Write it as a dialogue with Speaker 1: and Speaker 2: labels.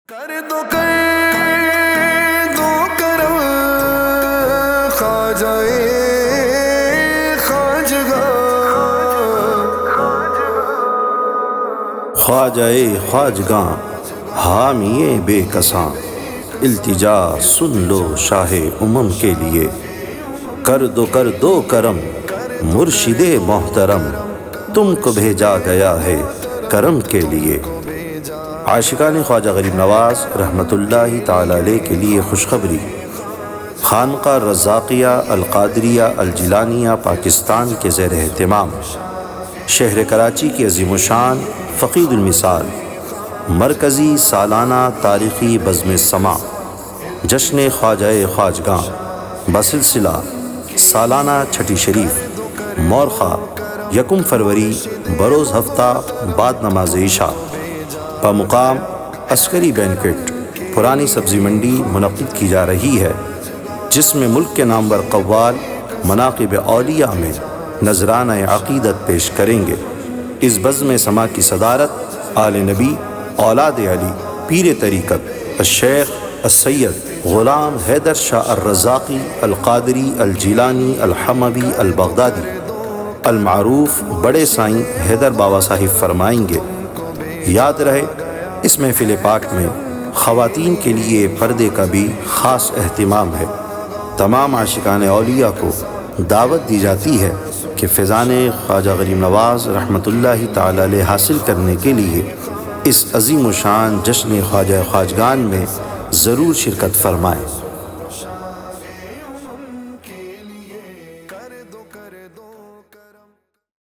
Speaker 1: کر دو کرم خواجہ
Speaker 2: خواجگاں حامی بے کساں، التجا سن لو شاہ امم کے لیے، کر دو کرم مرشد محترم، تم کو بھیجا گیا ہے کرم کے لیے۔ عاشقان خواجہ غریب نواز رحمۃ اللہ تعالی علیہ کے لیے خوشخبری۔ خانقاہ رزاقیہ القادریہ الجیلانیہ پاکستان کے زیر اہتمام شہر کراچی کی عظیم الشان فقید المثال مرکزی سالانہ تاریخی بزم سماع جشن خواجہ خواجگاں بسلسلہ سالانہ چھٹی شریف مورخہ 1 فروری بروز ہفتہ بعد نماز عشاء بمقام عسکری بینکٹ پرانی سبزی منڈی منعقد کی جا رہی ہے، جس میں ملک کے نامور قوال مناقب اولیاء میں نذرانہ عقیدت پیش کریں گے۔ اس بزم سماع کی صدارت آل نبی اولاد علی پیر طریقت الشیخ السید غلام حیدر شاہ الرزاقی القادری الجیلانی الحموی البغدادی المعروف بڑے سائیں حیدر بابا صاحب فرمائیں گے۔ یاد رہے، اس محفل پاک میں خواتین کے لیے پردے کا بھی خاص اہتمام ہے۔ تمام عاشقان اولیاء کو دعوت دی جاتی ہے کہ فیضان خواجہ غریب نواز رحمۃ اللہ تعالی علیہ حاصل کرنے کے لیے اس عظیم الشان جشن خواجہ خواجگان میں ضرور شرکت فرمائیں۔